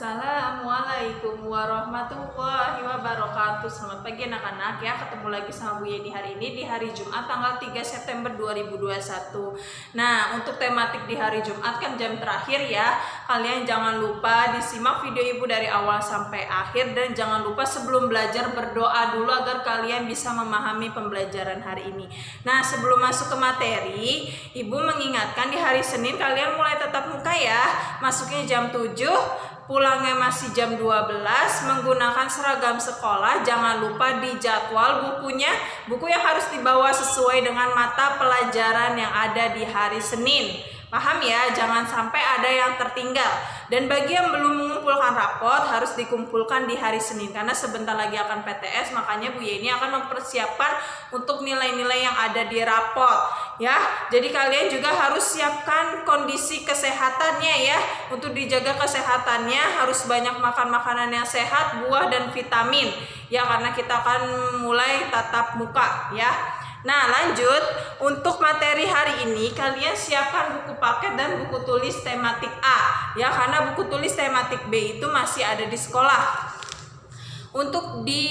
Assalamualaikum warahmatullahi wabarakatuh. Selamat pagi anak-anak ya. Ketemu lagi sama Bu Yeni hari ini di hari Jumat tanggal 3 September 2021. Nah, untuk tematik di hari Jumat kan jam terakhir ya. Kalian jangan lupa disimak video Ibu dari awal sampai akhir. Dan jangan lupa sebelum belajar berdoa dulu agar kalian bisa memahami pembelajaran hari ini. Nah, sebelum masuk ke materi, Ibu mengingatkan di hari Senin kalian mulai tatap muka ya. Masuknya jam 7, pulangnya masih jam 12, menggunakan seragam sekolah. Jangan lupa dijadwal buku yang harus dibawa sesuai dengan mata pelajaran yang ada di hari Senin. Paham ya, jangan sampai ada yang tertinggal. Dan bagi yang belum mengumpulkan rapot harus dikumpulkan di hari Senin karena sebentar lagi akan PTS, makanya Bu Yeni akan mempersiapkan untuk nilai-nilai yang ada di rapot ya. Jadi kalian juga harus siapkan kondisi kesehatannya ya. Untuk dijaga kesehatannya harus banyak makan makanan yang sehat, buah dan vitamin ya, karena kita akan mulai tatap muka ya. Nah, lanjut untuk materi hari ini kalian siapkan buku paket dan buku tulis tematik A ya, karena buku tulis tematik B itu masih ada di sekolah. Untuk di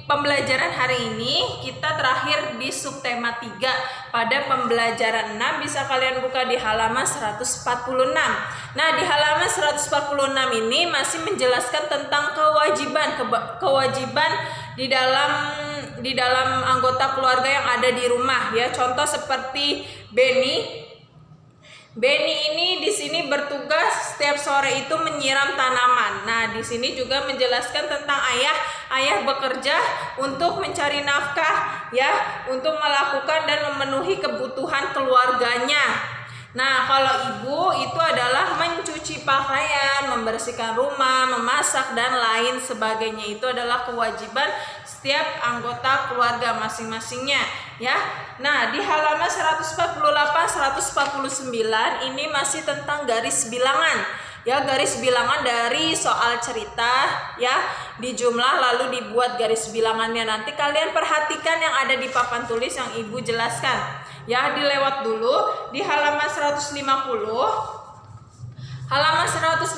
pembelajaran hari ini kita terakhir di subtema 3 pada pembelajaran 6, bisa kalian buka di halaman 146. Nah, di halaman 146 ini masih menjelaskan tentang kewajiban di dalam anggota keluarga yang ada di rumah ya. Contoh seperti Beni ini di sini bertugas setiap sore itu menyiram tanaman. Nah, di sini juga menjelaskan tentang ayah bekerja untuk mencari nafkah ya, untuk melakukan dan memenuhi kebutuhan keluarganya. Nah, kalau ibu itu adalah mencuci pakaian, membersihkan rumah, memasak dan lain sebagainya. Itu adalah kewajiban setiap anggota keluarga masing-masingnya ya. Nah, di halaman 148-149 ini masih tentang garis bilangan ya, garis bilangan dari soal cerita ya, dijumlah lalu dibuat garis bilangannya. Nanti kalian perhatikan yang ada di papan tulis yang ibu jelaskan ya. Dilewat dulu di halaman 150. Halaman 150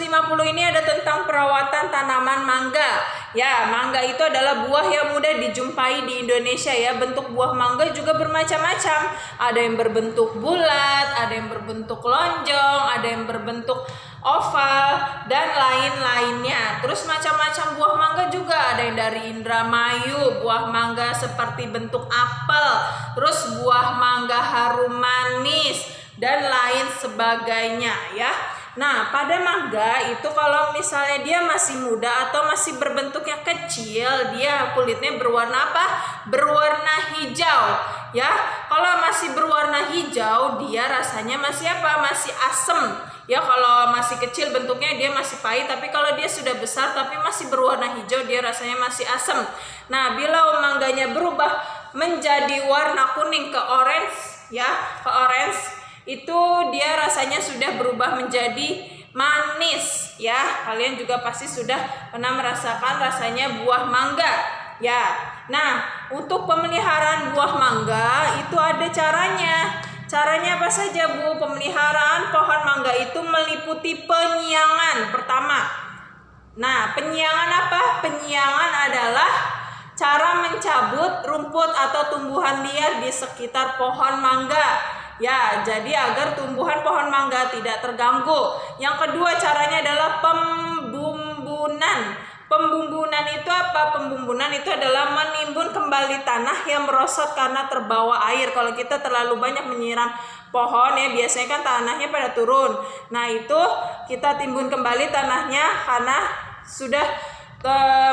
ini ada tentang perawatan tanaman mangga. Ya, mangga itu adalah buah yang mudah dijumpai di Indonesia ya. Bentuk buah mangga juga bermacam-macam. Ada yang berbentuk bulat, ada yang berbentuk lonjong, ada yang berbentuk oval dan lain-lainnya. Terus macam-macam buah mangga juga, ada yang dari Indramayu, buah mangga seperti bentuk apel, terus buah mangga harum manis dan lain sebagainya ya. Nah, pada mangga itu kalau misalnya dia masih muda atau masih berbentuknya kecil, dia kulitnya berwarna apa? Berwarna hijau ya. Kalau masih berwarna hijau, dia rasanya masih apa? Masih asem ya. Kalau masih kecil bentuknya dia masih pahit, tapi kalau dia sudah besar tapi masih berwarna hijau, dia rasanya masih asem. Nah, bila mangganya berubah menjadi warna kuning ke orange ya, ke orange, itu dia rasanya sudah berubah menjadi manis ya. Kalian juga pasti sudah pernah merasakan rasanya buah mangga ya. Nah, untuk pemeliharaan buah mangga itu ada caranya. Caranya apa saja Bu? Pemeliharaan pohon mangga itu meliputi penyiangan pertama. Nah, penyiangan apa? Penyiangan adalah cara mencabut rumput atau tumbuhan liar di sekitar pohon mangga ya, jadi agar tumbuhan pohon mangga tidak terganggu. Yang kedua caranya adalah pembumbunan. Pembumbunan itu apa? Pembumbunan itu adalah menimbun kembali tanah yang merosot karena terbawa air. Kalau kita terlalu banyak menyiram pohon ya, biasanya kan tanahnya pada turun. Nah, itu kita timbun kembali tanahnya karena sudah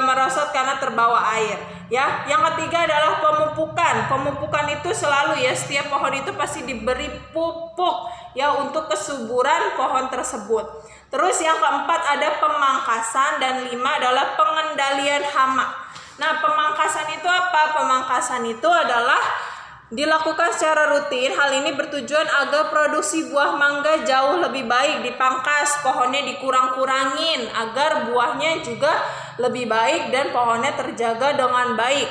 merosot karena terbawa air ya. Yang ketiga adalah pemupukan. Pemupukan itu selalu ya, setiap pohon itu pasti diberi pupuk ya untuk kesuburan pohon tersebut. Terus yang keempat ada pemangkasan, dan 5 adalah pengendalian hama. Nah, pemangkasan itu apa? Pemangkasan itu adalah dilakukan secara rutin. Hal ini bertujuan agar produksi buah mangga jauh lebih baik. Dipangkas, pohonnya dikurang-kurangin agar buahnya juga lebih baik dan pohonnya terjaga dengan baik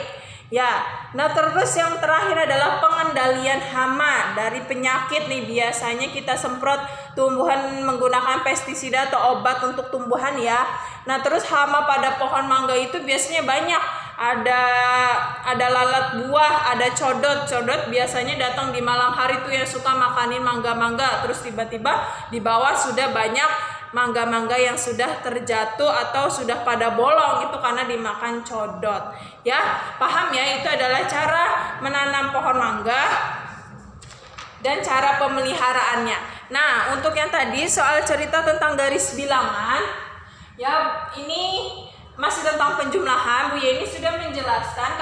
ya. Nah, terus yang terakhir adalah pengendalian hama dari penyakit nih. Biasanya kita semprot tumbuhan menggunakan pestisida atau obat untuk tumbuhan ya. Nah, terus hama pada pohon mangga itu biasanya banyak. Ada lalat buah, ada codot. Codot biasanya datang di malam hari tuh yang suka makanin mangga-mangga. Terus tiba-tiba di bawah sudah banyak mangga-mangga yang sudah terjatuh atau sudah pada bolong, itu karena dimakan codot. Ya, paham ya? Itu adalah cara menanam pohon mangga dan cara pemeliharaannya. Nah, untuk yang tadi soal cerita tentang garis bilangan, ya ini masih tentang penjumlahan. Bu Yeni sudah menjelaskan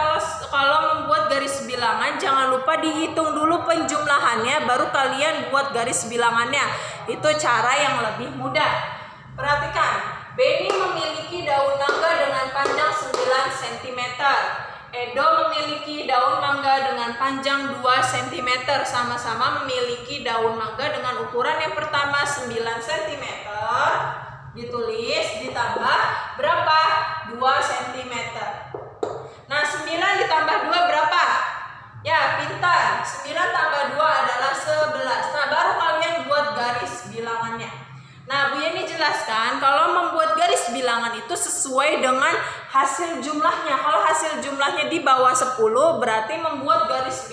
kalau membuat garis bilangan jangan lupa dihitung dulu penjumlahannya, baru kalian buat garis bilangannya. Itu cara yang lebih mudah. Perhatikan, Beni memiliki daun mangga dengan panjang 9 cm. Edo memiliki daun mangga dengan panjang 2 cm. Sama-sama memiliki daun mangga dengan ukuran yang pertama 9 cm. Ditulis ditambah berapa? 2 cm. Nah, 9 ditambah 2 berapa? Ya, pintar. 9 tambah 2 adalah 11. Nah, baru kalian buat garis bilangannya. Nah, Bu Yeni jelaskan kalau membuat garis bilangan itu sesuai dengan hasil jumlahnya. Kalau hasil jumlahnya di bawah 10 berarti membuat garis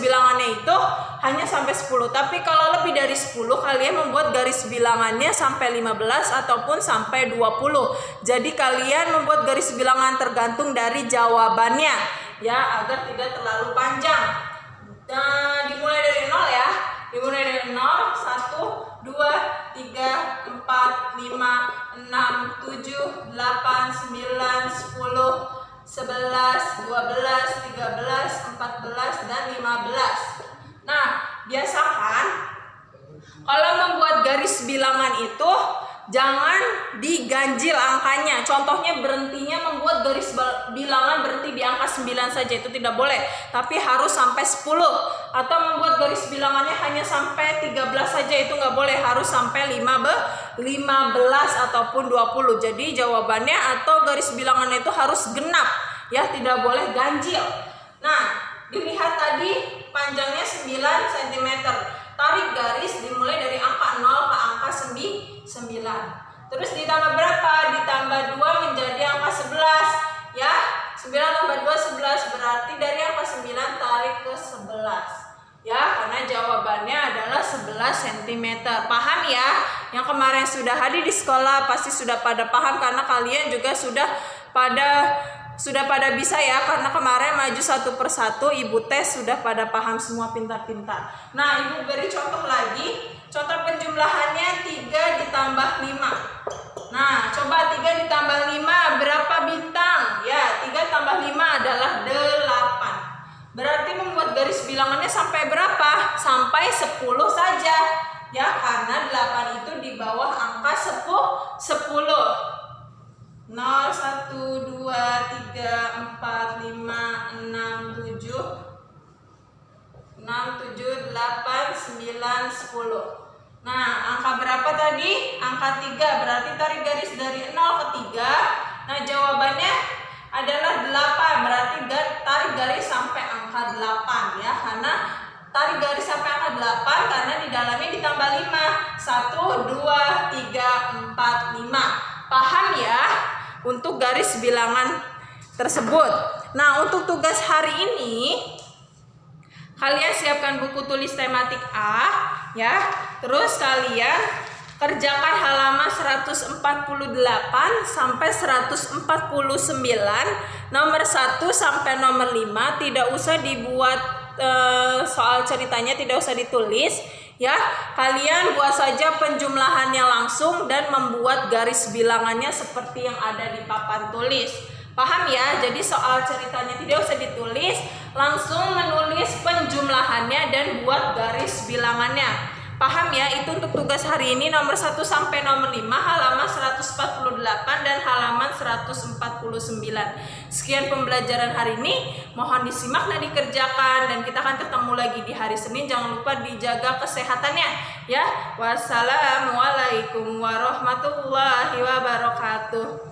bilangannya itu hanya sampai 10. Tapi kalau lebih dari 10 kalian membuat garis bilangannya sampai 15 ataupun sampai 20. Jadi kalian membuat garis bilangan tergantung dari jawabannya ya, agar tidak terlalu panjang. Nah, dimulai dari 0 ya. Dimulai dari 0, 1, 2, 3, 4, 5, 6, 7, 8, 9, 10, 11, 12, 13, 14, dan 15. Nah, biasakan kalau membuat garis bilangan itu jangan diganjil angkanya. Contohnya berhentinya membuat garis bilangan berhenti di angka 9 saja, itu tidak boleh. Tapi harus sampai 10. Atau membuat garis bilangannya hanya sampai 13 saja, itu nggak boleh. Harus sampai 15 ataupun 20. Jadi jawabannya atau garis bilangannya itu harus genap. Ya, tidak boleh ganjil. Nah, dilihat tadi panjangnya 9 cm. Tarik garis dimulai dari angka 0 ke angka 9. Terus ditambah berapa? Ditambah 2 menjadi angka 11. Ya, 9 tambah 2 11, berarti dari angka 9 tarik ke 11. Ya, karena jawabannya adalah 11 cm. Paham ya? Yang kemarin sudah hadir di sekolah pasti sudah pada paham, karena kalian juga sudah pada bisa ya, karena kemarin maju satu persatu ibu tes sudah pada paham semua, pintar-pintar. Nah, ibu beri contoh lagi. Contoh penjumlahannya 3 ditambah 5. Nah, coba 3 ditambah 5 berapa bintang? Ya, 3 tambah 5 adalah 8. Berarti membuat garis bilangannya sampai berapa? Sampai 10 saja. Ya, karena 8 itu di bawah angka 10. 0, 1, 2, 3, 4, 5, 6, 7, 8, 9, 10. Nah, angka berapa tadi? Angka 3. Berarti tarik garis dari 0 ke 3. Nah, jawabannya adalah 8. Berarti tarik garis sampai angka 8 ya. Karena tarik garis sampai angka 8 karena di dalamnya ditambah 5. 1, 2, 3, 4, 5. Paham ya? Untuk garis bilangan tersebut. Nah, untuk tugas hari ini kalian siapkan buku tulis tematik A ya. Terus kalian kerjakan halaman 148 sampai 149, nomor 1 sampai nomor 5. Tidak usah dibuat soal ceritanya, tidak usah ditulis. Ya, kalian buat saja penjumlahannya langsung dan membuat garis bilangannya seperti yang ada di papan tulis. Paham ya? Jadi soal ceritanya tidak usah ditulis, langsung menulis penjumlahannya dan buat garis bilangannya. Paham ya? Itu untuk tugas hari ini nomor 1 sampai nomor 5, halaman 148 dan halaman 149. Sekian pembelajaran hari ini, mohon disimak dan dikerjakan, dan kita akan ketemu lagi di hari Senin. Jangan lupa dijaga kesehatannya ya. Wassalamualaikum warahmatullahi wabarakatuh.